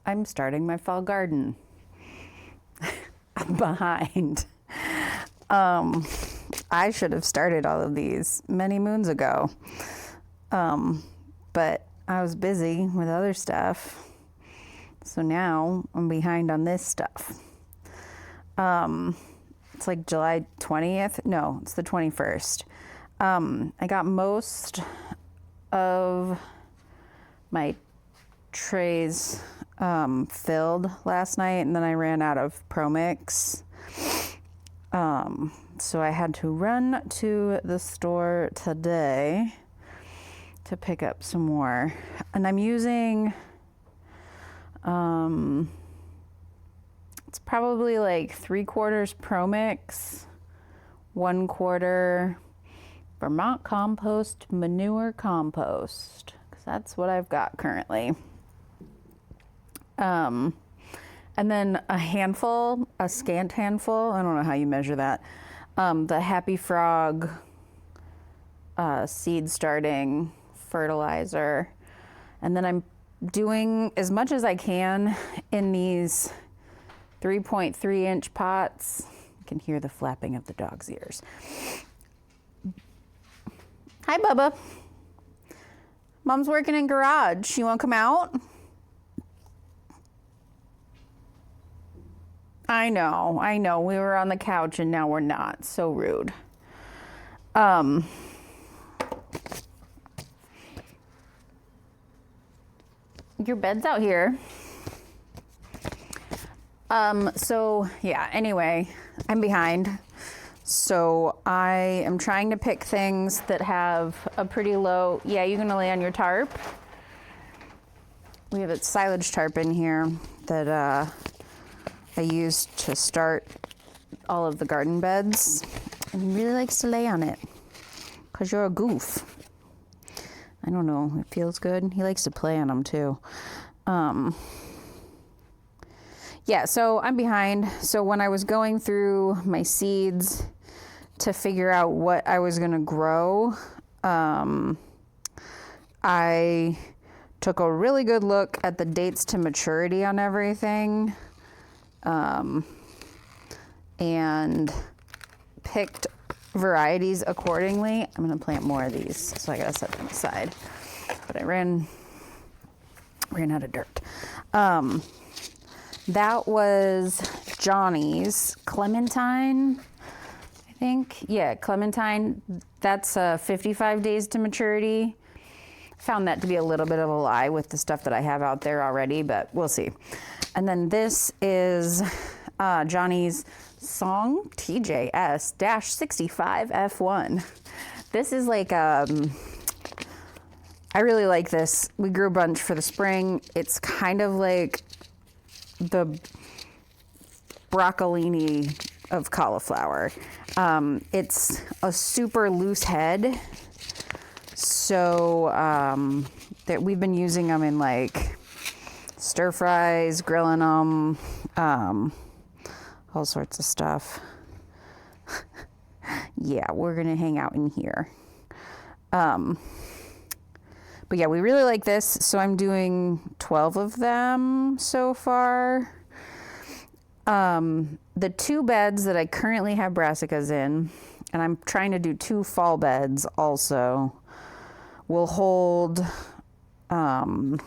I'm starting my fall garden. I'm behind. I should have started all of these many moons ago. But I was busy with other stuff. So now I'm behind on this stuff. It's like July 20th. No, it's the 21st. I got most of my trays filled last night, and then I ran out of Pro Mix. So I had to run to the store today to pick up some more. And I'm using, it's probably like 3/4 Pro Mix, 1/4 Vermont Compost Manure Compost, because that's what I've got currently. And then a scant handful, I don't know how you measure that, the Happy Frog seed starting fertilizer. And then I'm doing as much as I can in these 3.3-inch pots. You can hear the flapping of the dog's ears. Hi, Bubba. Mom's working in garage. You want to come out? I know. We were on the couch and now we're not. So rude. Your bed's out here. So yeah, anyway, I'm behind. So I am trying to pick things that have a pretty low, yeah, you're gonna lay on your tarp. We have a silage tarp in here that I used to start all of the garden beds. And he really likes to lay on it, because you're a goof. I don't know, it feels good. He likes to play on them too. Yeah, so I'm behind. So when I was going through my seeds to figure out what I was gonna grow, I took a really good look at the dates to maturity on everything, and picked varieties accordingly. I'm gonna plant more of these, so I gotta set them aside. But I ran out of dirt. That was Johnny's Clementine, I think. Yeah, Clementine. That's 55 days to maturity. Found that to be a little bit of a lie with the stuff that I have out there already, but we'll see. And then this is Johnny's Song TJS-65 F1. This is like, I really like this. We grew a bunch for the spring. It's kind of like the broccolini of cauliflower. It's a super loose head. So that we've been using them in like stir fries, grilling them, all sorts of stuff. Yeah, we're gonna hang out in here. But yeah, we really like this. So I'm doing 12 of them so far. The 2 beds that I currently have brassicas in, and I'm trying to do 2 fall beds also, will hold, I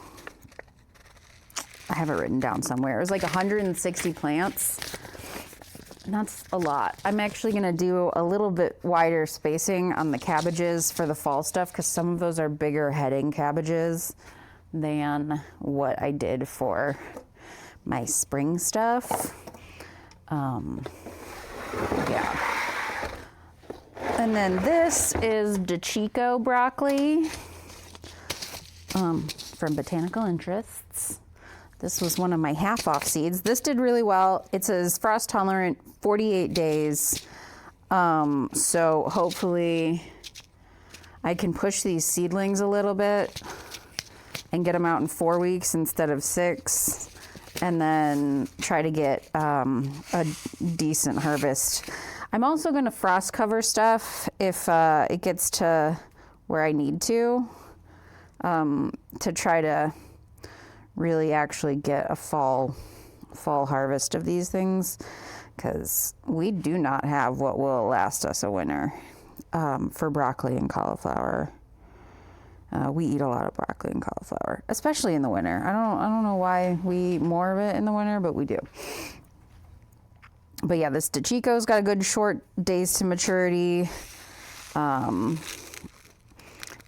have it written down somewhere. It was like 160 plants. And that's a lot. I'm actually gonna do a little bit wider spacing on the cabbages for the fall stuff, because some of those are bigger heading cabbages than what I did for my spring stuff. Yeah. And then this is DeChico broccoli from Botanical Interests. This was one of my half-off seeds. This did really well. It says frost tolerant, 48 days. So hopefully I can push these seedlings a little bit and get them out in 4 weeks instead of 6, and then try to get a decent harvest. I'm also gonna frost cover stuff if it gets to where I need to try to really actually get a fall harvest of these things, because we do not have what will last us a winter for broccoli and cauliflower. We eat a lot of broccoli and cauliflower, especially in the winter. I don't know why we eat more of it in the winter, but we do. But yeah, this DeChico's got a good short days to maturity.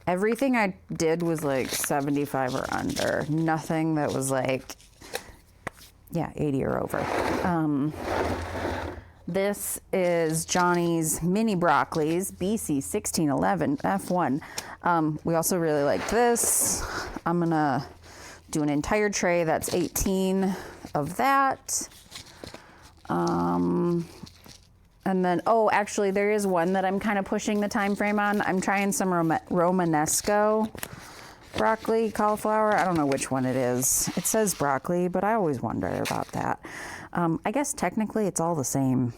Everything I did was like 75 or under. Nothing that was like, yeah, 80 or over. This is Johnny's mini broccolis, BC 1611 F1. We also really like this. I'm gonna do an entire tray that's 18 of that. And then, oh, actually there is one that I'm kind of pushing the time frame on. I'm trying some Romanesco broccoli, cauliflower. I don't know which one it is. It says broccoli, but I always wonder about that. I guess technically it's all the same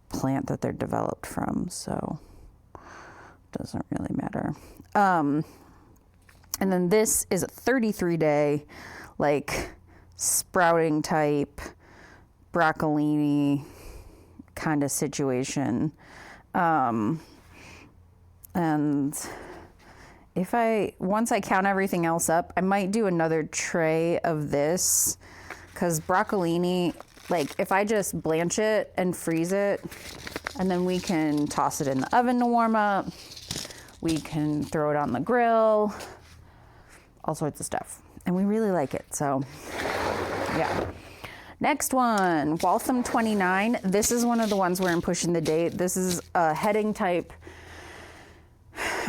plant that they're developed from, so it doesn't really matter. And then this is a 33-day, like, sprouting type broccolini kind of situation. And once I count everything else up, I might do another tray of this, because broccolini, like, if I just blanch it and freeze it, and then we can toss it in the oven to warm up, we can throw it on the grill, all sorts of stuff. And we really like it, so yeah. Next one, Waltham 29. This is one of the ones where I'm pushing the date. This is a heading type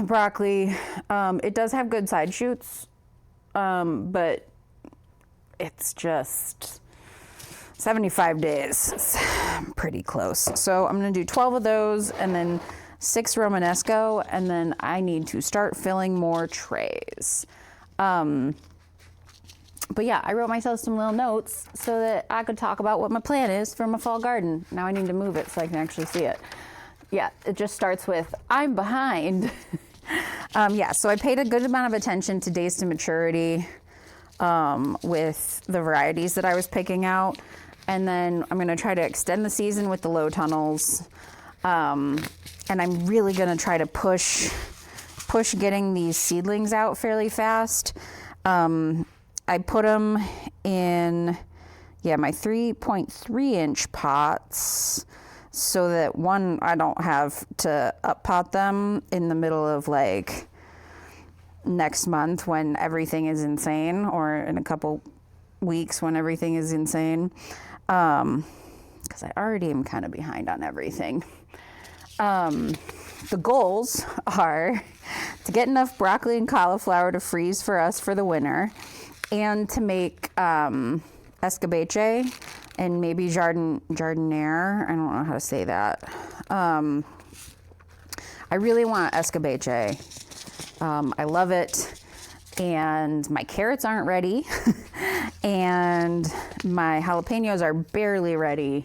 broccoli. It does have good side shoots, but it's just 75 days. It's pretty close. So I'm gonna do 12 of those and then 6 Romanesco, and then I need to start filling more trays. But yeah, I wrote myself some little notes so that I could talk about what my plan is for my fall garden. Now I need to move it so I can actually see it. Yeah, it just starts with, I'm behind. Yeah, so I paid a good amount of attention to days to maturity with the varieties that I was picking out. And then I'm gonna try to extend the season with the low tunnels. And I'm really gonna try to push getting these seedlings out fairly fast. I put them in, my 3.3 inch pots, so that one, I don't have to up pot them in the middle of like next month when everything is insane, or in a couple weeks when everything is insane. Because I already am kind of behind on everything. The goals are to get enough broccoli and cauliflower to freeze for us for the winter, and to make escabeche and maybe jardiniere. I don't know how to say that. I really want escabeche. I love it. And my carrots aren't ready. And my jalapenos are barely ready.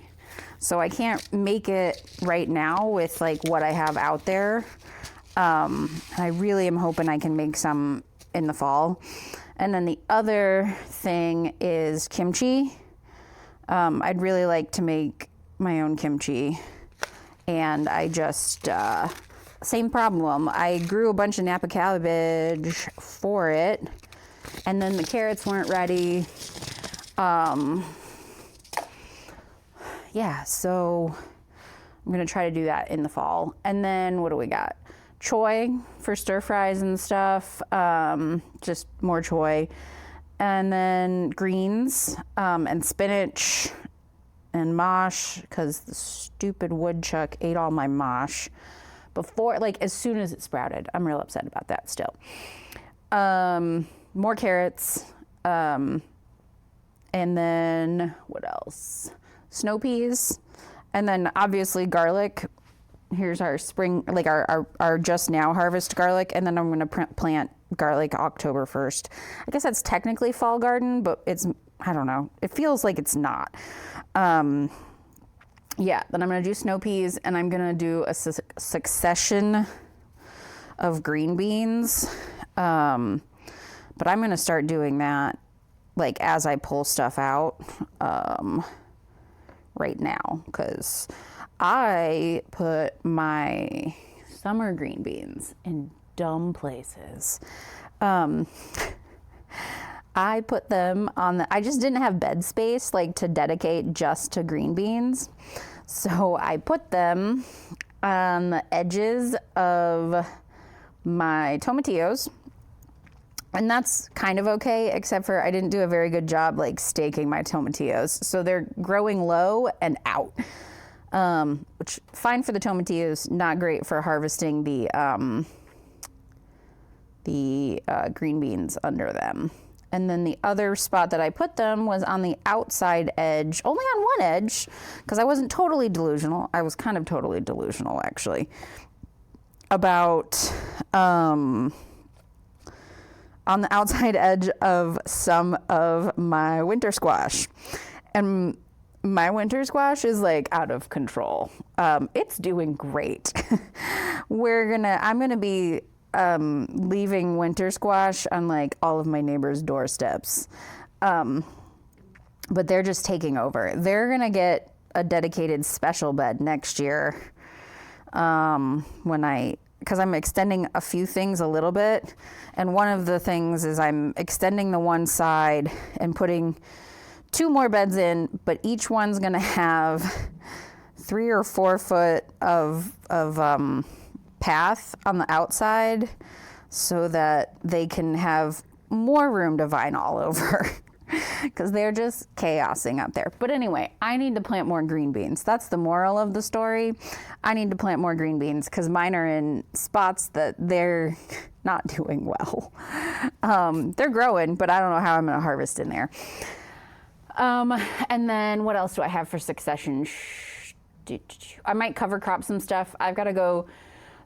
So I can't make it right now with like what I have out there. I really am hoping I can make some in the fall. And then the other thing is kimchi. I'd really like to make my own kimchi. And I just, same problem. I grew a bunch of Napa cabbage for it, and then the carrots weren't ready. Yeah, so I'm gonna try to do that in the fall. And then what do we got? Choy for stir fries and stuff, just more choy. And then greens, and spinach and mosh, because the stupid woodchuck ate all my mosh before, like as soon as it sprouted. I'm real upset about that still. More carrots, and then what else? Snow peas, and then obviously garlic. Here's our spring, like our just now harvest garlic, and then I'm gonna plant garlic October 1st. I guess that's technically fall garden, but it's, I don't know. It feels like it's not. Yeah, then I'm gonna do snow peas, and I'm gonna do a succession of green beans. But I'm gonna start doing that like as I pull stuff out right now, because I put my summer green beans in dumb places. I put them on I just didn't have bed space like to dedicate just to green beans. So I put them on the edges of my tomatillos. And that's kind of okay, except for I didn't do a very good job like staking my tomatillos. So they're growing low and out, which fine for the tomatillos, not great for harvesting the green beans under them. And then the other spot that I put them was on the outside edge, only on one edge, because I wasn't totally delusional. I was kind of totally delusional, actually, about on the outside edge of some of my winter squash. And my winter squash is like out of control. It's doing great. I'm gonna be leaving winter squash on like all of my neighbors' doorsteps. But they're just taking over. They're gonna get a dedicated special bed next year because I'm extending a few things a little bit. And one of the things is I'm extending the one side and putting 2 more beds in, but each one's gonna have 3 or 4 foot of path on the outside so that they can have more room to vine all over because they're just chaosing up there. But anyway, I need to plant more green beans. That's the moral of the story. I need to plant more green beans because mine are in spots that they're not doing well. They're growing, but I don't know how I'm going to harvest in there. And then what else do I have for succession? I might cover crop some stuff. I've got to go.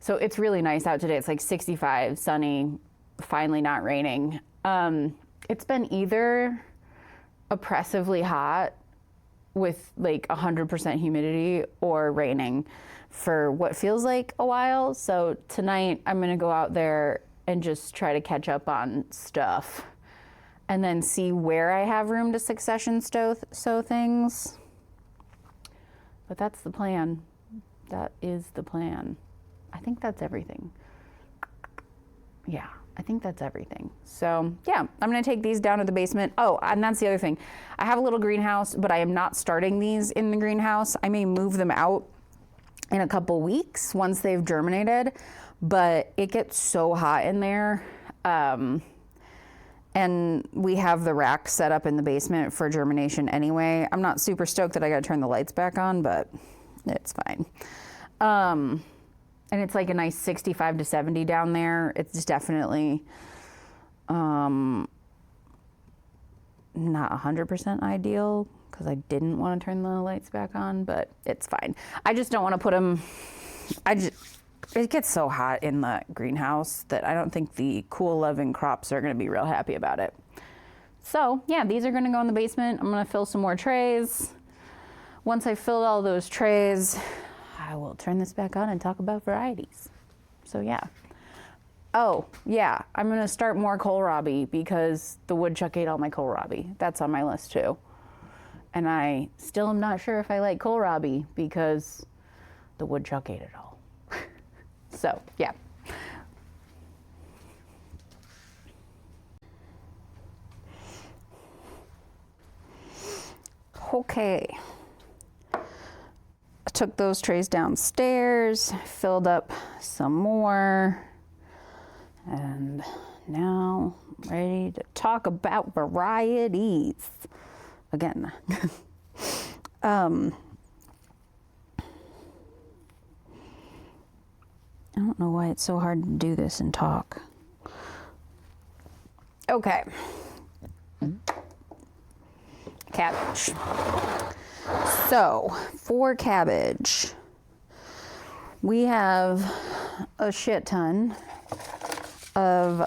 So it's really nice out today. It's like 65, sunny, finally not raining. It's been either oppressively hot with like 100% humidity or raining for what feels like a while. So tonight I'm gonna go out there and just try to catch up on stuff and then see where I have room to succession sow things. But that's the plan. That is the plan. I think that's everything. Yeah, I think that's everything. So yeah, I'm gonna take these down to the basement. Oh, and that's the other thing. I have a little greenhouse, but I am not starting these in the greenhouse. I may move them out in a couple weeks once they've germinated, but it gets so hot in there. And we have the rack set up in the basement for germination anyway. I'm not super stoked that I gotta turn the lights back on, but it's fine. And it's like a nice 65 to 70 down there. It's definitely not 100% ideal because I didn't want to turn the lights back on, but it's fine. I just don't want to put them, it gets so hot in the greenhouse that I don't think the cool loving crops are going to be real happy about it. So yeah, these are going to go in the basement. I'm going to fill some more trays. Once I filled all those trays, I will turn this back on and talk about varieties. So yeah. Oh yeah, I'm gonna start more kohlrabi because the woodchuck ate all my kohlrabi. That's on my list too. And I still am not sure if I like kohlrabi because the woodchuck ate it all. So yeah. Okay. I took those trays downstairs, filled up some more, and now I'm ready to talk about varieties again. I don't know why it's so hard to do this and talk. Okay. Cabbage. So, for cabbage, we have a shit ton of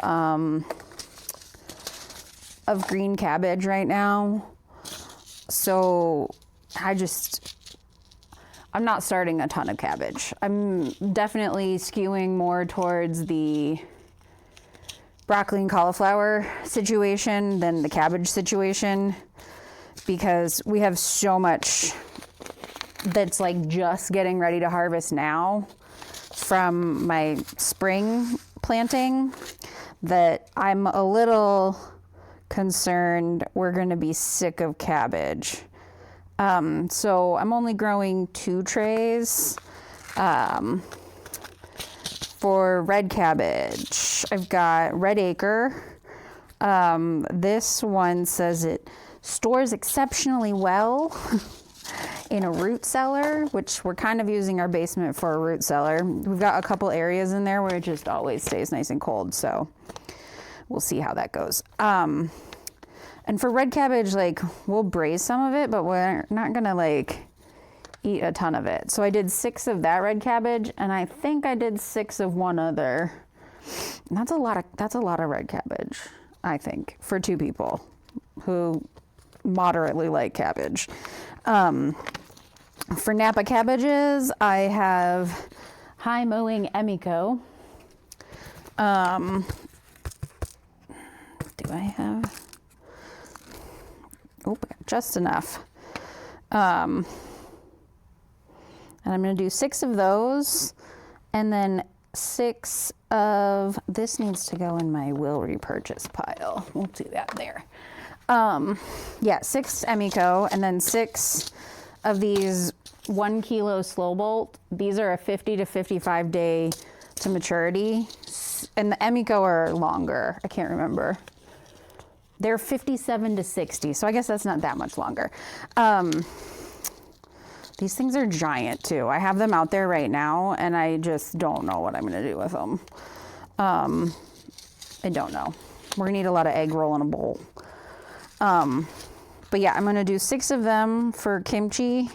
green cabbage right now. So, I'm not starting a ton of cabbage. I'm definitely skewing more towards the broccoli and cauliflower situation than the cabbage situation, because we have so much that's like just getting ready to harvest now from my spring planting that I'm a little concerned we're going to be sick of cabbage. So I'm only growing 2 trays for red cabbage. I've got Red Acre. This one says it stores exceptionally well in a root cellar, which we're kind of using our basement for a root cellar. We've got a couple areas in there where it just always stays nice and cold, so we'll see how that goes. And for red cabbage, like, we'll braise some of it, but we're not gonna like eat a ton of it. So I did 6 of that red cabbage, and I think I did 6 of one other. And that's a lot of red cabbage, I think, for 2 people who moderately like cabbage. For Napa cabbages, I have high mowing Emiko. Do I have? Oh, just enough. And I'm going to do 6 of those, and then 6 of, this needs to go in my will repurchase pile. We'll do that there. Yeah, 6 Emiko, and then 6 of these 1 kilo slow bolt. These are a 50 to 55 day to maturity, and the Emiko are longer. I can't remember. They're 57 to 60, so I guess that's not that much longer. These things are giant too. I have them out there right now, and I just don't know what I'm gonna do with them. I don't know. We're gonna eat a lot of egg roll in a bowl. But yeah, I'm gonna do 6 of them for kimchi.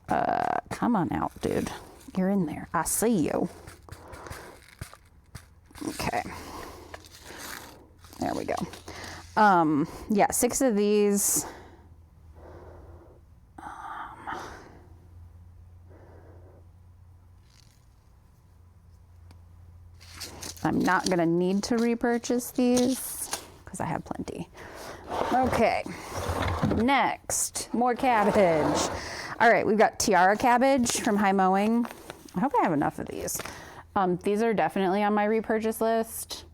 Come on out, dude. You're in there. I see you. Okay. There we go. Yeah, 6 of these. I'm not gonna need to repurchase these because I have plenty. Okay, next, more cabbage. All right, we've got Tiara cabbage from High Mowing. I hope I have enough of these. These are definitely on my repurchase list.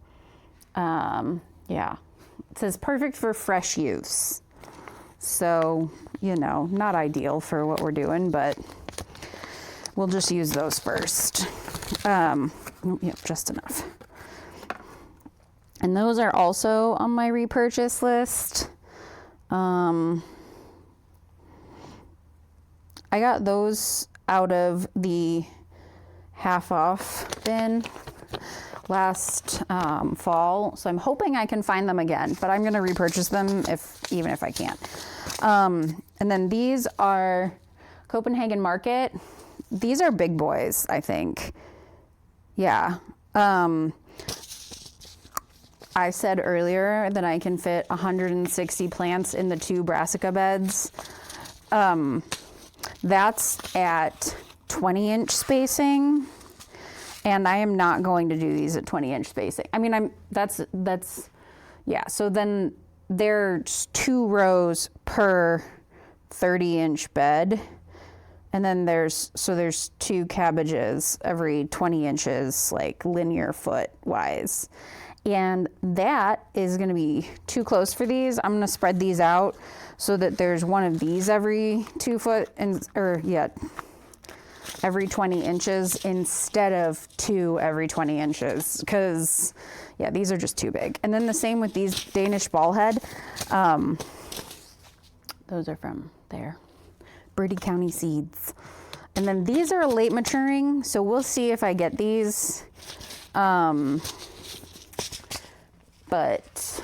Yeah, it says perfect for fresh use. So, you know, not ideal for what we're doing, but we'll just use those first. Yep, just enough. And those are also on my repurchase list. I got those out of the half off bin last fall, so I'm hoping I can find them again, but I'm gonna repurchase them even if I can't. And then these are Copenhagen Market. These are big boys, I think. Yeah. I said earlier that I can fit 160 plants in the 2 brassica beds. That's at 20-inch spacing, and I am not going to do these at 20-inch spacing. I mean, yeah. So then there's 2 rows per 30-inch bed. And then there's 2 cabbages every 20 inches, like linear foot wise. And that is gonna be too close for these. I'm gonna spread these out so that there's one of these every 2 foot, every 20 inches instead of 2 every 20 inches. Cause yeah, these are just too big. And then the same with these Danish ballhead. Those are from there. Brady County Seeds. And then these are late maturing, so we'll see if I get these. But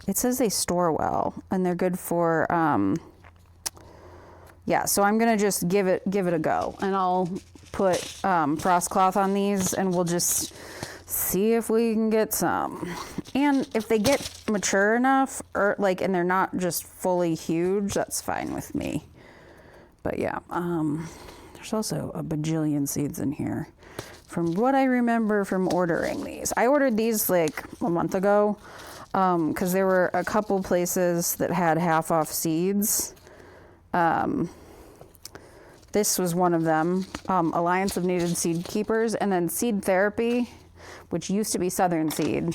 it says they store well and they're good for, yeah, so I'm gonna just give it a go, and I'll put frost cloth on these, and we'll just see if we can get some. And if they get mature enough, or like, and they're not just fully huge, that's fine with me. But yeah, there's also a bajillion seeds in here. from what I remember from ordering these. I ordered these like a month ago because there were a couple places that had half off seeds. This was one of them, Alliance of Native Seed Keepers, and then Seed Therapy, which used to be Southern Seed,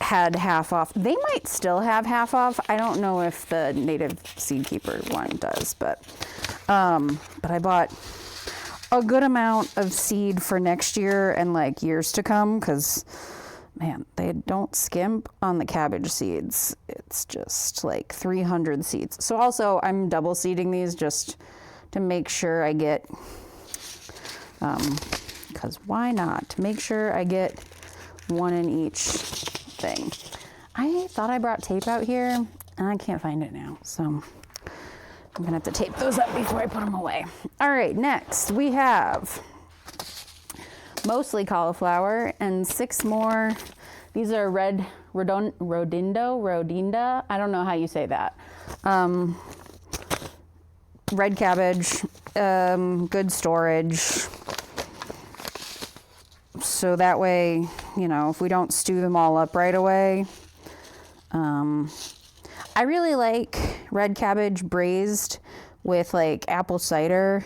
had half off. They might still have half off. I don't know if the Native Seed Keeper one does, but I bought a good amount of seed for next year and like years to come, because man, they don't skimp on the cabbage seeds. It's just like 300 seeds. So also I'm double seeding these just to make sure I get, because why not? To make sure I get one in each thing. I thought I brought tape out here and I can't find it now. So I'm gonna have to tape those up before I put them away. All right, next we have mostly cauliflower and 6 more. These are red rodinda. I don't know how you say that. Red cabbage, good storage. So that way, you know, if we don't stew them all up right away. I really like red cabbage braised with like apple cider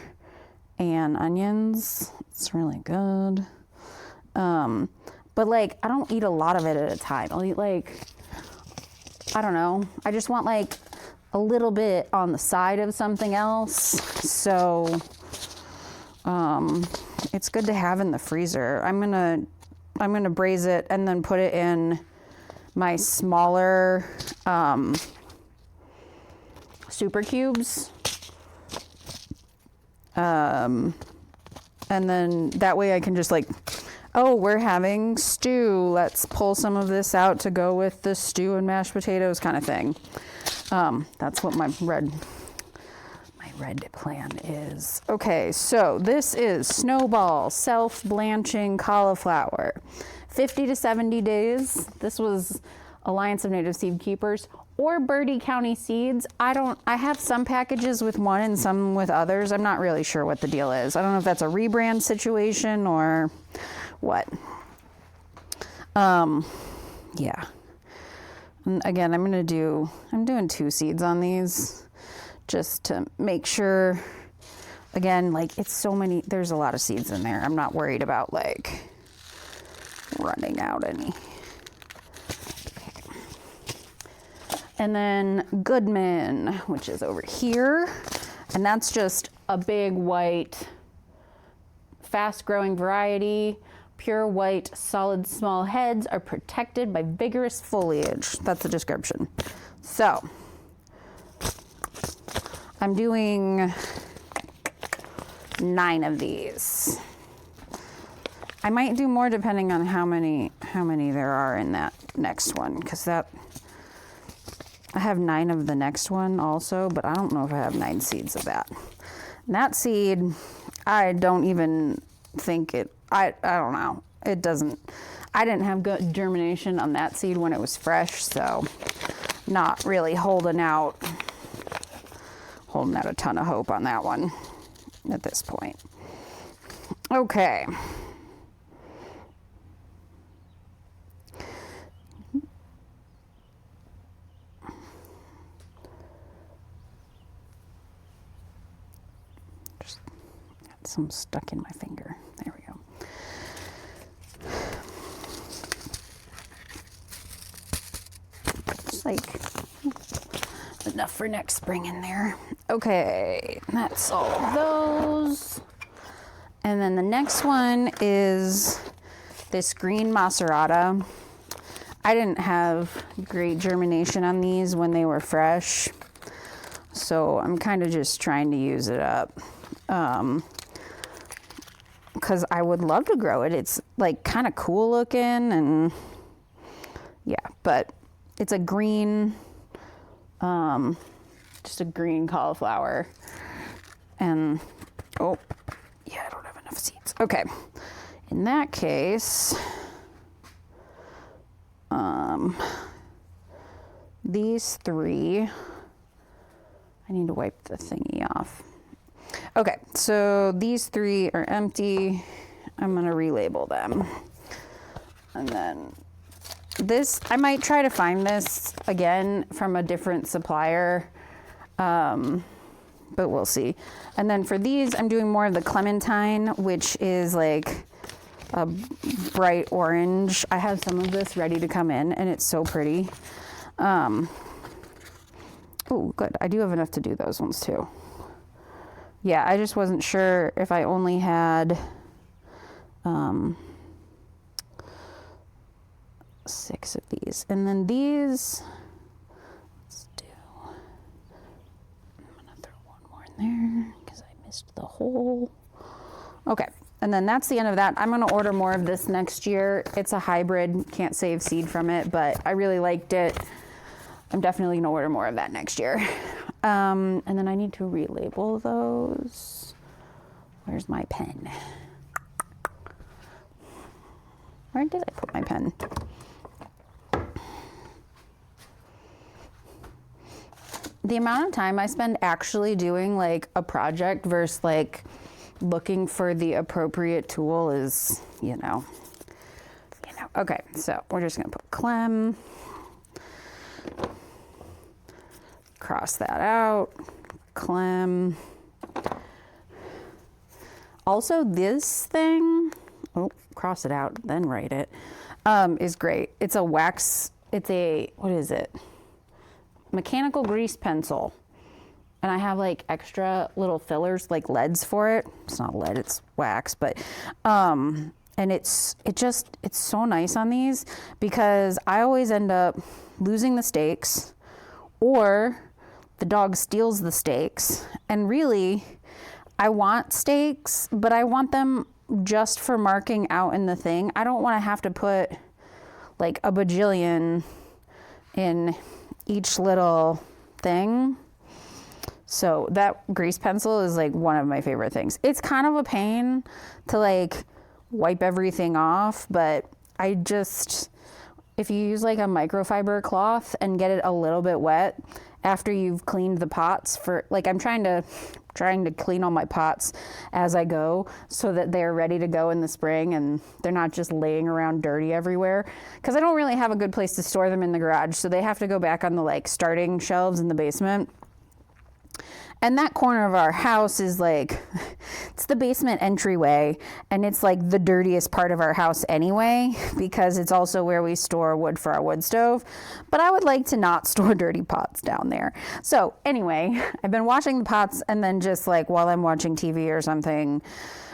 and onions. It's really good. But like, I don't eat a lot of it at a time. I'll eat like, I don't know. I just want like a little bit on the side of something else. So, it's good to have in the freezer. I'm gonna braise it and then put it in my smaller, super cubes. And then that way I can just like, oh, we're having stew. Let's pull some of this out to go with the stew and mashed potatoes kind of thing. That's what my red plan is. Okay, so this is Snowball Self-Blanching Cauliflower. 50 to 70 days. This was Alliance of Native Seed Keepers or Bertie County Seeds. I have some packages with one and some with others. I'm not really sure what the deal is. I don't know if that's a rebrand situation or what. Yeah. And again, I'm doing 2 seeds on these just to make sure. Again, like it's so many, there's a lot of seeds in there. I'm not worried about like running out any. And then Goodman, which is over here. And that's just a big white, fast growing variety. Pure white, solid small heads are protected by vigorous foliage. That's the description. So, I'm doing 9 of these. I might do more depending on how many there are in that next one, because I have 9 of the next one also, but I don't know if I have 9 seeds of that. And that seed, I don't even think it, I don't know. It doesn't, I didn't have good germination on that seed when it was fresh, so not really holding out a ton of hope on that one at this point. Okay. Just got some stuck in my finger. There we go. Just like enough for next spring in there. Okay, that's all of those. And then the next one is this green Macerata. I didn't have great germination on these when they were fresh, so I'm kind of just trying to use it up. Because I would love to grow it. It's like kind of cool looking and yeah, but it's a green, just a green cauliflower. And, oh, yeah, I don't have enough seeds. Okay, in that case, these 3, I need to wipe the thingy off. Okay, so these 3 are empty. I'm gonna relabel them. And then this, I might try to find this again from a different supplier, but we'll see. And then for these, I'm doing more of the clementine, which is like a bright orange. I have some of this ready to come in, and it's so pretty. Oh, good. I do have enough to do those ones too. Yeah, I just wasn't sure if I only had 6 of these. And then these, let's do, I'm gonna throw one more in there because I missed the hole. Okay, and then that's the end of that. I'm gonna order more of this next year. It's a hybrid, can't save seed from it, but I really liked it. I'm definitely gonna order more of that next year. And then I need to relabel those. Where's my pen? Where did I put my pen? The amount of time I spend actually doing like a project versus like looking for the appropriate tool is, you know. Okay, so we're just gonna put clem. Cross that out, clem. Also this thing, oh, cross it out, then write it, is great. It's a wax, it's a, what is it? Mechanical grease pencil. And I have like extra little fillers, like leads for it. It's not lead, it's wax, but, and it's so nice on these because I always end up losing the stakes, or the dog steals the stakes. And really, I want stakes, but I want them just for marking out in the thing. I don't want to have to put like a bajillion in each little thing. So that grease pencil is like one of my favorite things. It's kind of a pain to like wipe everything off, but I just, if you use like a microfiber cloth and get it a little bit wet after you've cleaned the pots, for like, I'm trying to clean all my pots as I go so that they're ready to go in the spring and they're not just laying around dirty everywhere, because I don't really have a good place to store them in the garage, so they have to go back on the like starting shelves in the basement. And that corner of our house is like, it's the basement entryway, and it's like the dirtiest part of our house anyway, because it's also where we store wood for our wood stove. But I would like to not store dirty pots down there. So anyway, I've been washing the pots and then just like while I'm watching TV or something,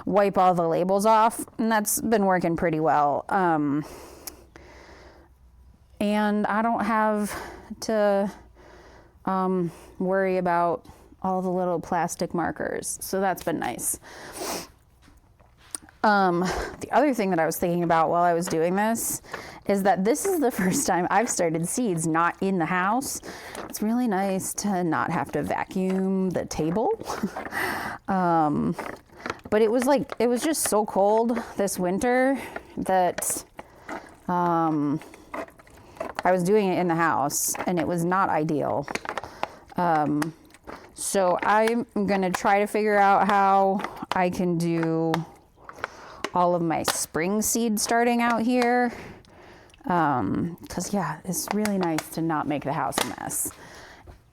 wipe all the labels off, and that's been working pretty well. And I don't have to worry about all the little plastic markers, so that's been nice. The other thing that I was thinking about while I was doing this is that this is the first time I've started seeds not in the house. It's really nice to not have to vacuum the table. But it was just so cold this winter that I was doing it in the house, and it was not ideal. So I'm gonna try to figure out how I can do all of my spring seed starting out here. Cause yeah, it's really nice to not make the house a mess.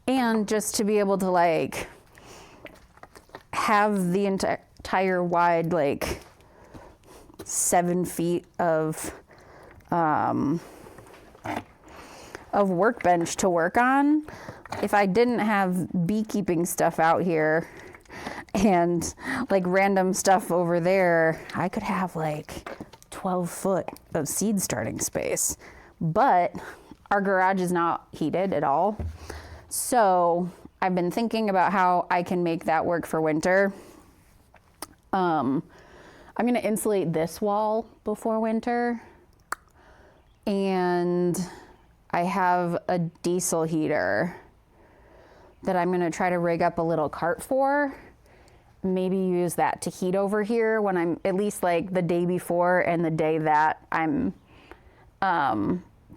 And just to be able to like have the entire wide, like 7 feet of workbench to work on. If I didn't have beekeeping stuff out here and like random stuff over there, I could have like 12 foot of seed starting space. But our garage is not heated at all. So I've been thinking about how I can make that work for winter. I'm gonna insulate this wall before winter. And I have a diesel heater that I'm gonna try to rig up a little cart for. Maybe use that to heat over here when I'm, at least like the day before and the day that I'm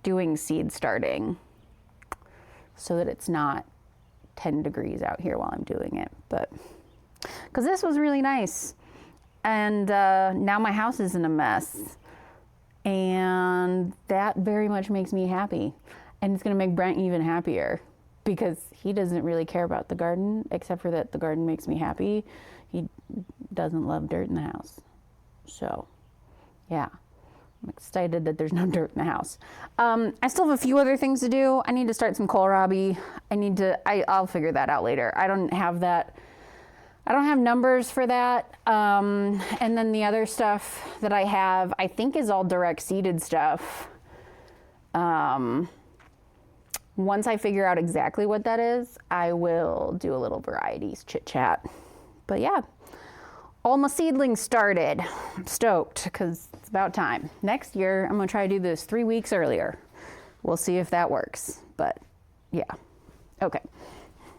doing seed starting, so that it's not 10 degrees out here while I'm doing it. But because this was really nice. And now my house is in a mess. And that very much makes me happy. And it's going to make Brent even happier because he doesn't really care about the garden, except for that the garden makes me happy. He doesn't love dirt in the house. So, yeah. I'm excited that there's no dirt in the house. I still have a few other things to do. I need to start some kohlrabi. I'll figure that out later. I don't have numbers for that. And then the other stuff that I have, I think is all direct seeded stuff. Once I figure out exactly what that is, I will do a little varieties chit chat. But yeah. All my seedlings started. I'm stoked because it's about time. Next year, I'm gonna try to do this 3 weeks earlier. We'll see if that works, but yeah. Okay.